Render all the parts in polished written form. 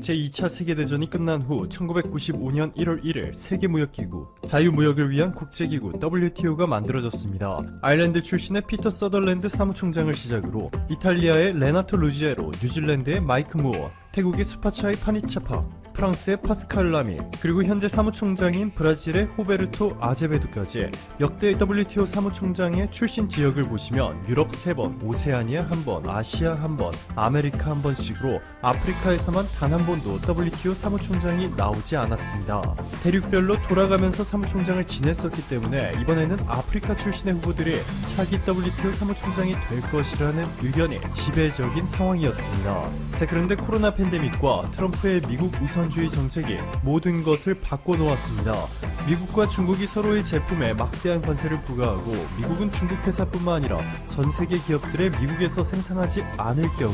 제2차 세계대전이 끝난 후 1995년 1월 1일 세계무역기구, 자유무역을 위한 국제기구 WTO가 만들어졌습니다. 아일랜드 출신의 피터 서덜랜드 사무총장을 시작으로 이탈리아의 레나토 루지에로, 뉴질랜드의 마이크 무어, 태국의 수파차이 파니차파, 프랑스의 파스칼 라미, 그리고 현재 사무총장인 브라질의 호베르토 아제베두까지 역대 WTO 사무총장의 출신 지역을 보시면 유럽 3번, 오세아니아 1번, 아시아 1번, 아메리카 1번씩으로 아프리카에서만 단 한 번도 WTO 사무총장이 나오지 않았습니다. 대륙별로 돌아가면서 사무총장을 지냈었기 때문에 이번에는 아프리카 출신의 후보들이 차기 WTO 사무총장이 될 것이라는 의견이 지배적인 상황이었습니다. 자, 그런데 코로나 팬데믹과 트럼프의 미국 우선주의 정책이 모든 것을 바꿔놓았습니다. 미국과 중국이 서로의 제품에 막대한 관세를 부과하고 미국은 중국 회사뿐만 아니라 전 세계 기업들의 미국에서 생산하지 않을 경우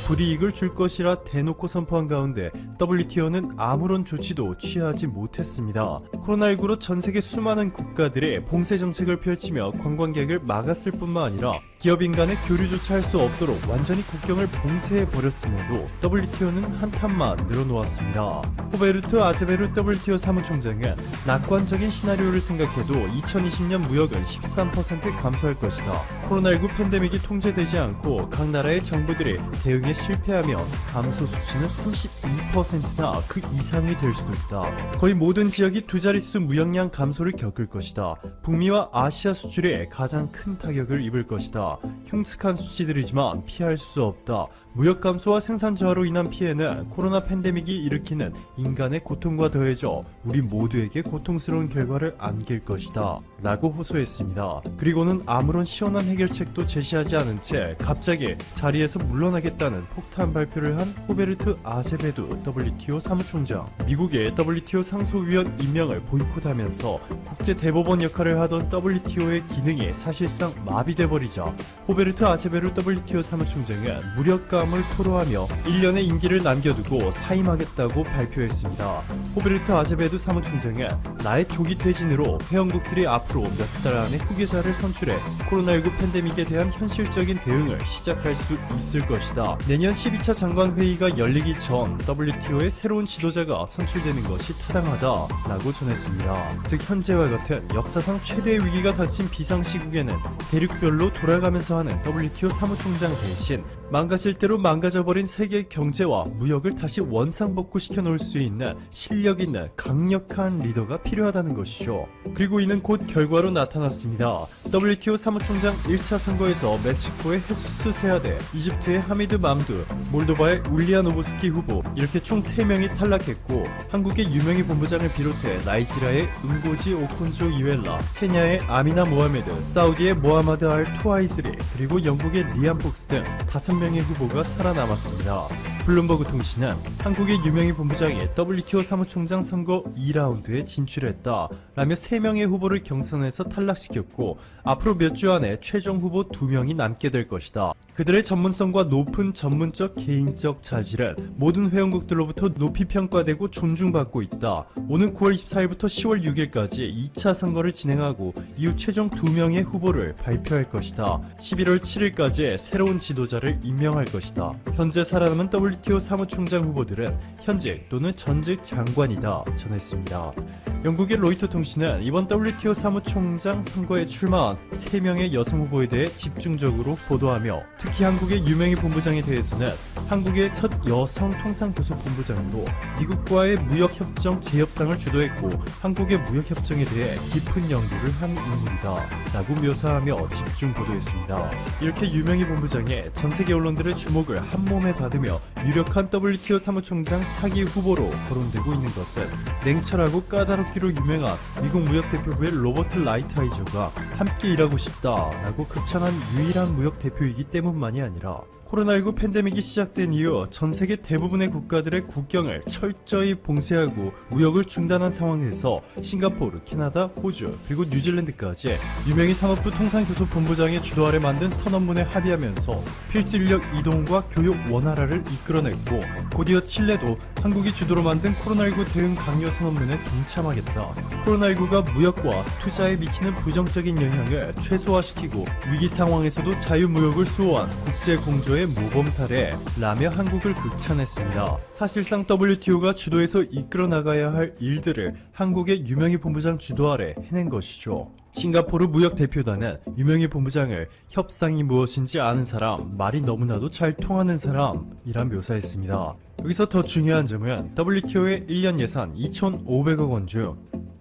불이익을 줄 것이라 대놓고 선포한 가운데 WTO는 아무런 조치도 취하지 못했습니다. 코로나19로 전 세계 수많은 국가들이 봉쇄 정책을 펼치며 관광객을 막았을 뿐만 아니라 기업인 간의 교류조차 할 수 없도록 완전히 국경을 봉쇄해버렸음에도 WTO는 한탄만 늘어놓았습니다. 호베르토 아제베루 WTO 사무총장은 낙관적인 시나리오를 생각해도 2020년 무역은 13% 감소할 것이다. 코로나19 팬데믹이 통제되지 않고 각 나라의 정부들이 대응에 실패하면 감소 수치는 32%나 그 이상이 될 수도 있다. 거의 모든 지역이 두 자릿수 무역량 감소를 겪을 것이다. 북미와 아시아 수출에 가장 큰 타격을 입을 것이다. 흉측한 수치들이지만 피할 수 없다. 무역 감소와 생산 저하로 인한 피해는 코로나 팬데믹이 일으키는 인간의 고통과 더해져 우리 모두에게 고통스러운 결과를 안길 것이다 라고 호소했습니다. 그리고는 아무런 시원한 해결책도 제시하지 않은 채 갑자기 자리에서 물러나겠다는 폭탄 발표를 한 호베르트 아제베두 WTO 사무총장. 미국의 WTO 상소위원 임명을 보이콧하면서 국제대법원 역할을 하던 WTO의 기능이 사실상 마비돼버리자 호베르트 아제베두 WTO 사무총장은 무력감을 토로하며 1년의 임기를 남겨두고 사임하겠다고 발표했습니다. 호베르트 아제베두 사무총장은 나의 조기 퇴진으로 회원국들이 앞으로 몇 달 안에 후계자를 선출해 코로나19 팬데믹에 대한 현실적인 대응을 시작할 수 있을 것이다. 내년 12차 장관회의가 열리기 전 WTO의 새로운 지도자가 선출되는 것이 타당하다 라고 전했습니다. 즉 현재와 같은 역사상 최대의 위기가 닥친 비상시국에는 대륙별로 돌아가면서 하는 WTO 사무총장 대신 망가질 대로 망가져버린 세계 경제와 무역을 다시 원상복구시켜 놓을 수 있는 실력 있는 강력한 리더가 필요하다는 것이죠. 그리고 이는 곧 결과로 나타났습니다. WTO 사무총장 1차 선거에서 멕시코의 헤수스 세아데, 이집트의 하미드 맘두, 몰도바의 울리아노브스키 후보 이렇게 총 3명이 탈락했고 한국의 유명희 본부장을 비롯해 나이지리아의 응고지 오콘조 이웰라, 케냐의 아미나 모하메드, 사우디의 모하마드 알 투아이스리, 그리고 영국의 리안 폭스 등 5명의 후보가 살아남았습니다. 블룸버그 통신은 한국의 유명희 본부장이 WTO 사무총장 선거 2라운드에 진출했다 라며 3명의 후보를 경선에서 탈락시켰고 앞으로 몇 주 안에 최종 후보 2명이 남게 될 것이다. 그들의 전문성과 높은 전문적 개인적 자질은 모든 회원국들로부터 높이 평가되고 존중받고 있다. 오는 9월 24일부터 10월 6일까지 2차 선거를 진행하고 이후 최종 2명의 후보를 발표할 것이다. 11월 7일까지 새로운 지도자를 임명할 것이다. 현재 살아남은 WTO 사무총장 후보들은 현직 또는 전직 장관이다 전했습니다. 영국의 로이터 통신은 이번 WTO 사무총장 선거에 출마한 3명의 여성 후보에 대해 집중적으로 보도하며 특히 한국의 유명희 본부장에 대해서는 한국의 첫 여성 통상교섭 본부장으로 미국과의 무역협정 재협상을 주도했고 한국의 무역협정에 대해 깊은 연구를 한 인물이다 라고 묘사하며 집중 보도했습니다. 이렇게 유명희 본부장의 전세계 언론들의 주목을 한몸에 받으며 유력한 WTO 사무총장 차기 후보로 거론되고 있는 것은 냉철하고 까다롭기로 유명한 미국 무역대표부의 로버트 라이트하이저가 함께 일하고 싶다 라고 극찬한 유일한 무역대표이기 때문만이 아니라 코로나19 팬데믹이 시작된 이후 전 세계 대부분의 국가들의 국경을 철저히 봉쇄하고 무역을 중단한 상황에서 싱가포르, 캐나다, 호주, 그리고 뉴질랜드까지 유명희 산업부 통상교섭본부장의 주도 아래 만든 선언문에 합의하면서 필수 인력 이동과 교육 원활화를 이끌어냈고 곧이어 칠레도 한국이 주도로 만든 코로나19 대응 강요 선언문에 동참하겠다. 코로나19가 무역과 투자에 미치는 부정적인 영향을 최소화시키고 위기 상황에서도 자유무역을 수호한 국제공조의 WTO의 모범 사례라며 한국을 극찬했습니다. 사실상 WTO가 주도해서 이끌어 나가야 할 일들을 한국의 유명희 본부장 주도 아래 해낸 것이죠. 싱가포르 무역 대표단은 유명희 본부장을 협상이 무엇인지 아는 사람, 말이 너무나도 잘 통하는 사람이라 묘사했습니다. 여기서 더 중요한 점은 WTO의 1년 예산 2,500억 원 중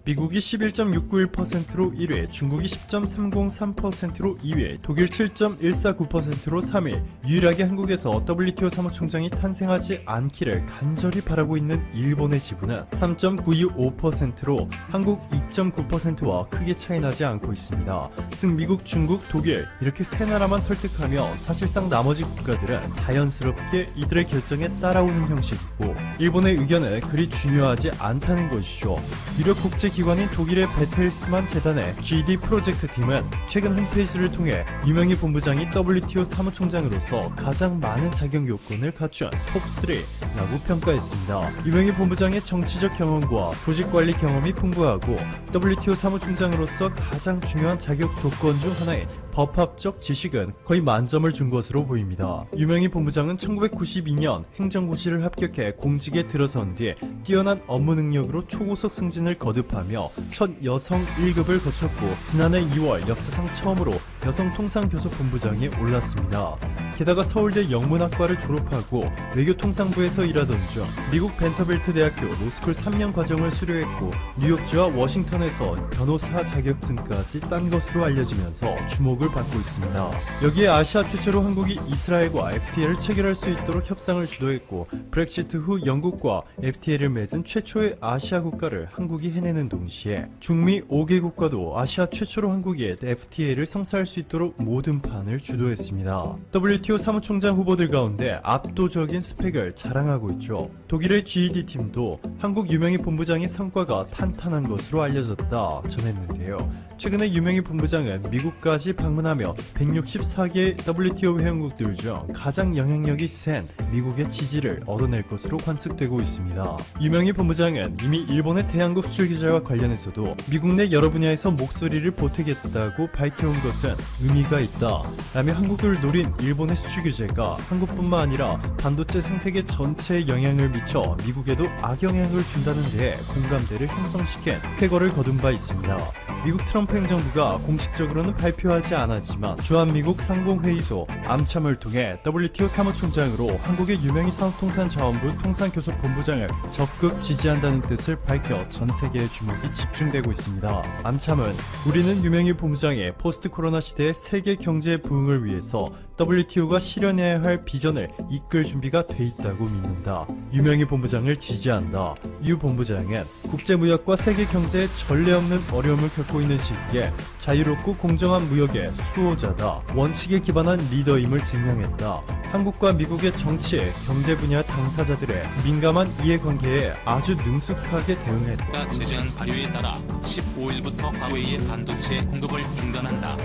미국이 11.691%로 1위, 중국이 10.303%로 2위, 독일 7.149%로 3위, 유일하게 한국에서 WTO 사무총장이 탄생하지 않기를 간절히 바라고 있는 일본의 지분은 3.925%로 한국 2.9%와 크게 차이나지 않고 있습니다. 즉 미국, 중국, 독일 이렇게 세 나라만 설득하며 사실상 나머지 국가들은 자연스럽게 이들의 결정에 따라오는 형식이고 일본의 의견은 그리 중요하지 않다는 것이죠. 유력 국제 기관인 독일의 베텔스만 재단의 GD 프로젝트 팀은 최근 홈페이지를 통해 유명희 본부장이 WTO 사무총장으로서 가장 많은 자격 요건을 갖춘 톱3라고 평가했습니다. 유명희 본부장의 정치적 경험과 조직관리 경험이 풍부하고 WTO 사무총장으로서 가장 중요한 자격 조건 중 하나인 법학적 지식은 거의 만점을 준 것으로 보입니다. 유명희 본부장은 1992년 행정고시를 합격해 공직에 들어선 뒤 뛰어난 업무 능력으로 초고속 승진을 거듭하며 첫 여성 1급을 거쳤고 지난해 2월 역사상 처음으로 여성통상교섭본부장에 올랐습니다. 게다가 서울대 영문학과를 졸업하고 외교통상부에서 일하던 중 미국 벤터빌트 대학교 로스쿨 3년 과정을 수료했고 뉴욕주와 워싱턴에서 변호사 자격증까지 딴 것으로 알려지면서 주목을 받고 있습니다. 여기에 아시아 최초로 한국이 이스라엘과 FTA를 체결할 수 있도록 협상을 주도했고 브렉시트 후 영국과 FTA를 맺은 최초의 아시아 국가를 한국이 해내는 동시에 중미 5개국과도 아시아 최초로 한국이 FTA를 성사할 수 있도록 모든 판을 주도했습니다. WTO 사무총장 후보들 가운데 압도적인 스펙을 자랑하고 있죠. 독일의 GED 팀도 한국 유명희 본부장의 성과가 탄탄한 것으로 알려졌다 전했는데요. 최근에 유명희 본부장은 미국까지 방문하며 164개 WTO 회원국들 중 가장 영향력이 센 미국의 지지를 얻어낼 것으로 관측되고 있습니다. 유명희 본부장은 이미 일본의 대한국 수출 규제와 관련해서도 미국 내 여러 분야에서 목소리를 보태겠다고 밝혀온 것은 의미가 있다 라며 한국을 노린 일본의 수출 규제가 한국뿐만 아니라 반도체 생태계 전체에 영향을 미쳐 미국에도 악영향을 준다는 데에 공감대를 형성시킨 쾌거를 거둔 바 있습니다. 미국 트럼프 행정부가 공식적으로는 발표하지 않았지만 주한미국 상공회의소 암참을 통해 WTO 사무총장으로 한국의 유명희 산업통상자원부 통상교섭본부장을 적극 지지한다는 뜻을 밝혀 전 세계의 주목이 집중되고 있습니다. 암참은 우리는 유명희 본부장의 포스트 코로나 시대의 세계 경제 부흥을 위해서 WTO가 실현해야 할 비전을 이끌 준비가 돼 있다고 믿는다. 유명희 본부장을 지지한다. 유 본부장은 국제무역과 세계 경제에 전례 없는 어려움을 겪고 있는 시기에 자유롭고 공정한 무역의 수호자다. 원칙에 기반한 리더임을 증명했다. 한국과 미국의 정치, 경제 분야 당사자들의 민감한 이해관계에 아주 능숙하게 대응했다. 제재안 발효에 따라 15일부터 화웨이의 반도체 공급을 중단한다.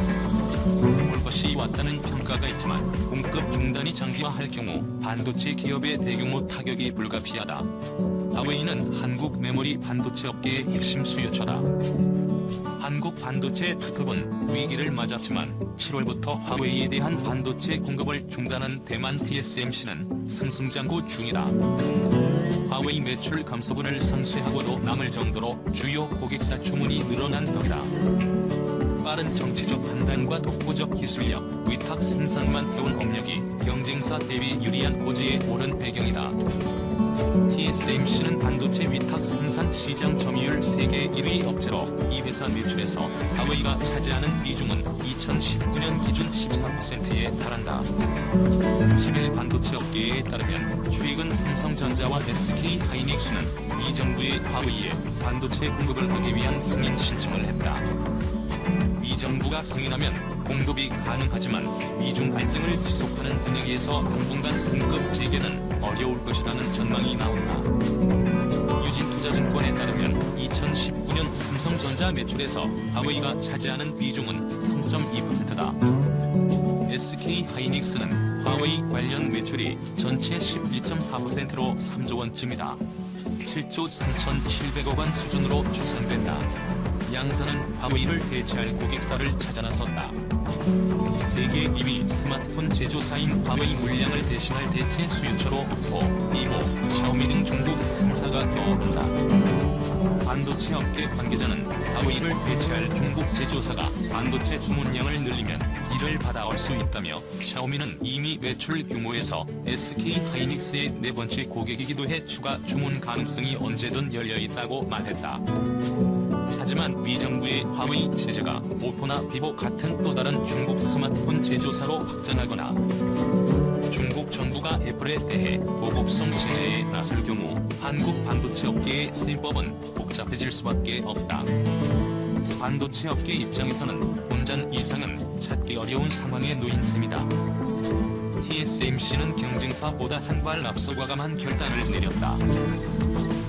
올 것이 왔다는 평가가 있지만 공급 중단이 장기화할 경우 반도체 기업의 대규모 타격이 불가피하다. 화웨이는 한국 메모리 반도체 업계의 핵심 수요처다. 한국 반도체 투톱은 위기를 맞았지만 7월부터 화웨이에 대한 반도체 공급을 중단한 대만 TSMC는 승승장구 중이다. 화웨이 매출 감소분을 상쇄하고도 남을 정도로 주요 고객사 주문이 늘어난 덕이다. 빠른 정치적 판단과 독보적 기술력, 위탁 생산만 해온 업력이 경쟁사 대비 유리한 고지에 오른 배경이다. TSMC는 반도체 위탁 생산 시장 점유율 세계 1위 업체로 이 회사 매출에서 화웨이가 차지하는 비중은 2019년 기준 14%에 달한다. 11 반도체 업계에 따르면 최근 삼성전자와 SK하이닉스는 미 정부의 화웨이에 반도체 공급을 하기 위한 승인 신청을 했다. 미 정부가 승인하면 공급이 가능하지만 미중 갈등을 지속하는 분위기에서 당분간 공급 재개는 어려울 것이라는 전망이 나온다. 유진투자증권에 따르면 2019년 삼성전자 매출에서 화웨이가 차지하는 비중은 3.2%다. SK하이닉스는 화웨이 관련 매출이 전체 11.4%로 3조 원쯤이다. 7조 3,700억 원 수준으로 추산된다. 양사는 화웨이를 대체할 고객사를 찾아 나섰다. 세계 2위 스마트폰 제조사인 화웨이 물량을 대신할 대체 수요처로 오포, 비보, 샤오미 등 중국 3사가 떠오른다. 반도체 업계 관계자는 화웨이를 대체할 중국 제조사가 반도체 주문량을 늘리면 이를 받아올 수 있다며, 샤오미는 이미 매출 규모에서 SK 하이닉스의 네 번째 고객이기도 해 추가 주문 가능성이 언제든 열려있다고 말했다. 하지만 미 정부의 화웨이 체제가 오포나 비보 같은 또 다른 중국 스마트폰 제조사로 확장하거나 중국 정부가 애플에 대해 보급성 제재에 나설 경우 한국 반도체 업계의 세법은 복잡해질 수밖에 없다. 반도체 업계 입장에서는 혼전 이상은 찾기 어려운 상황에 놓인 셈이다. TSMC는 경쟁사보다 한 발 앞서 과감한 결단을 내렸다.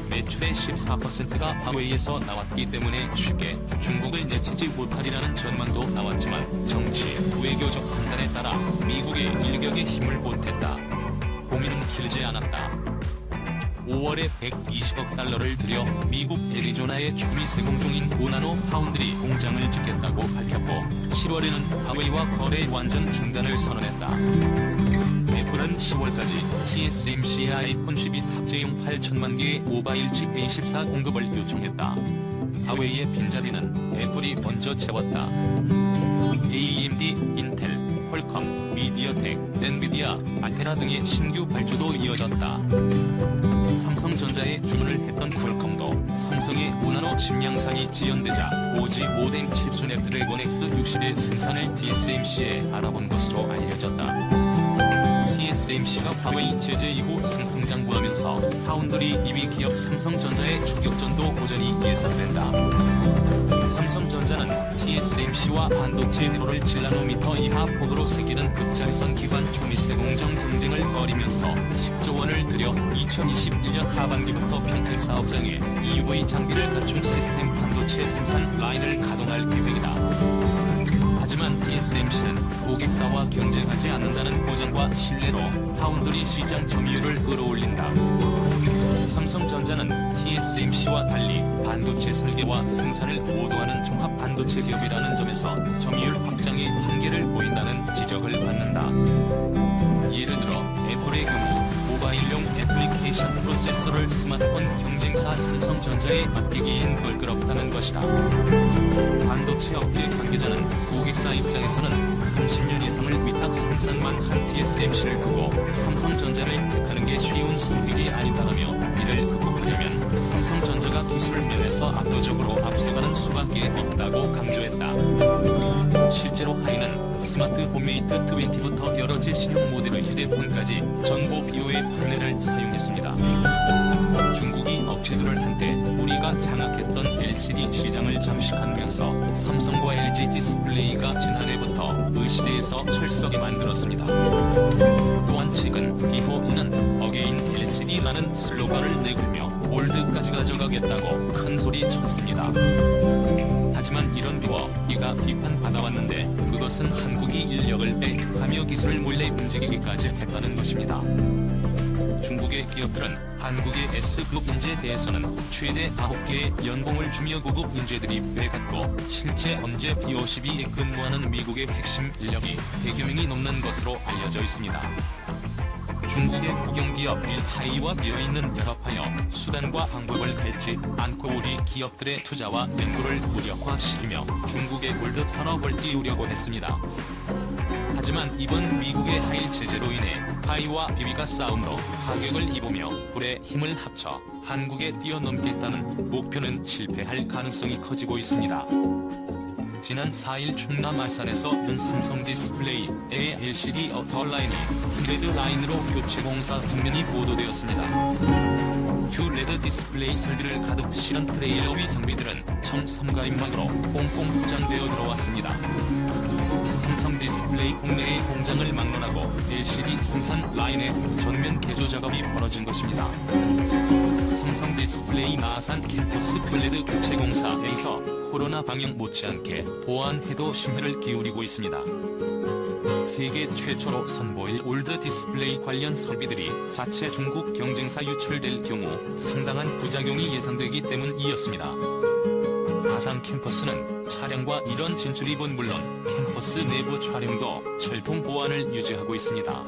매출의 14%가 화웨이에서 나왔기 때문에 쉽게 중국을 내치지 못하리라는 전망도 나왔지만 정치, 외교적 판단에 따라 미국의 일격에 힘을 보탰다. 고민은 길지 않았다. 5월에 120억 달러를 들여 미국 애리조나의 초미 세공 중인 오나노 파운드리 공장을 짓겠다고 밝혔고, 7월에는 화웨이와 거래 완전 중단을 선언했다. 애플은 10월까지 TSMC의 아이폰 12 탑재용 8천만 개의 모바일 칩 A14 공급을 요청했다. 화웨이의 빈자리는 애플이 먼저 채웠다. AMD, 인텔, 퀄컴, 미디어텍, 엔비디아, 아테라 등의 신규 발주도 이어졌다. 삼성전자에 주문을 했던 퀄컴도 삼성의 오나노 심량상이 지연되자 오지 모뎀 칩 스냅드래곤 X60의 생산을 TSMC에 알아본 것으로 알려졌다. TSMC가 화웨이 제재 이후 승승장구하면서 파운드리 2위 기업 삼성전자의 추격전도 고전이 예상된다. 삼성전자는 TSMC와 반도체 회로를 7나노미터 이하 폭으로 새기는 극자외선 기반 초미세 공정 경쟁을 벌이면서 10조 원을 들여 2021년 하반기부터 평택 사업장에 EUV 장비를 갖춘 시스템 반도체 생산 라인을 가동할 계획이다. 하지만 TSMC는 고객사와 경쟁하지 않는다는 보장과 신뢰로 파운드리 시장 점유율을 끌어올린다. 삼성전자는 TSMC와 달리 반도체 설계와 생산을 모두 하는 종합 반도체 기업이라는 점에서 점유율 확장에 한계를 보인다는 지적을 받는다. 예를 들어 애플의 경우 모바일용 애플리케이션 프로세서를 스마트폰 경쟁사 삼성전자에 맡기기엔 껄끄럽다는 것이다. 반도체 업계 관계자는 고객사 입장에서는 30년 이상을 위탁 생산만 한 TSMC를 두고 삼성전자를 택하는 게 쉬운 선택이 아니다라며, 이를 극복하려면 삼성전자가 기술 면에서 압도적으로 앞서가는 수밖에 없다고 강조했다. 실제로 화웨이는 스마트 홈메이트 20부터 여러 제시형 모델의 휴대폰까지 전부 비오의 판넬을 사용했습니다. 중국이 업체들을 한때 우리가 장악했던 LCD 시장을 잠식하면서 삼성과 LG 디스플레이가 지난해부터 그 시대에서 철석이 만들었습니다. 또한 최근 비포는 어게인 LCD라는 슬로건을 내걸며 골드까지 가져가겠다고 큰 소리 쳤습니다. 하지만 이런 비워이가 비판받아왔는데 그것은 한국이 인력을 배급하며 기술을 몰래 움직이기까지 했다는 것입니다. 중국의 기업들은 한국의 S급 인재에 대해서는 최대 9개의 연봉을 주며 고급 인재들이 배갖고 실제 현재 B52에 근무하는 미국의 핵심 인력이 100여 명이 넘는 것으로 알려져 있습니다. 중국의 국영기업 일하이와 비어있는 연합하여 수단과 방법을 갈지 않고 우리 기업들의 투자와 연구를 무력화시키며 중국의 골드 산업을 띄우려고 했습니다. 하지만 이번 미국의 하일 제재로 인해 하이와 비비가 싸움으로 타격을 입으며 불의 힘을 합쳐 한국에 뛰어넘겠다는 목표는 실패할 가능성이 커지고 있습니다. 지난 4일 충남 아산에서 삼성 디스플레이의 LCD 어터라인이 QLED 라인으로 교체 공사 장면이 보도되었습니다. QLED 디스플레이 설비를 가득 실은 트레일러 위 장비들은 청 삼가인망으로 꽁꽁 포장되어 들어왔습니다. 삼성 디스플레이 국내의 공장을 막론하고 LCD 생산 라인의 전면 개조 작업이 벌어진 것입니다. 삼성 디스플레이 마산 캠퍼스 QLED 교체 공사에서 코로나 방역 못지않게 보안 해도 심혈을 기울이고 있습니다. 세계 최초로 선보일 올드 디스플레이 관련 설비들이 자체 중국 경쟁사 유출될 경우 상당한 부작용이 예상되기 때문이었습니다. 아산 캠퍼스는 차량과 이런 진출입은 물론 캠퍼스 내부 촬영도 철통 보안을 유지하고 있습니다.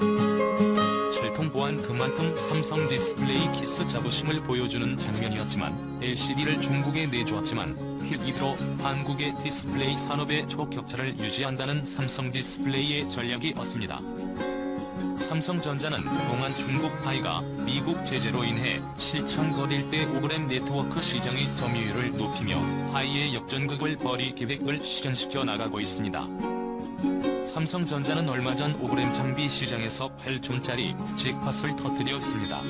철통 보안 그만큼 삼성 디스플레이 키스 자부심을 보여주는 장면이었지만 LCD를 중국에 내주었지만 이대로 한국의 디스플레이 산업의 초격차를 유지한다는 삼성 디스플레이의 전략이 없습니다. 삼성전자는 그동안 중국 파이가 미국 제재로 인해 실천거릴 때 오그램 네트워크 시장의 점유율을 높이며 파이의 역전극을 벌일 계획을 실현시켜 나가고 있습니다. 삼성전자는 얼마 전 오그램 장비 시장에서 8촌짜리 잭팟을 터뜨렸습니다.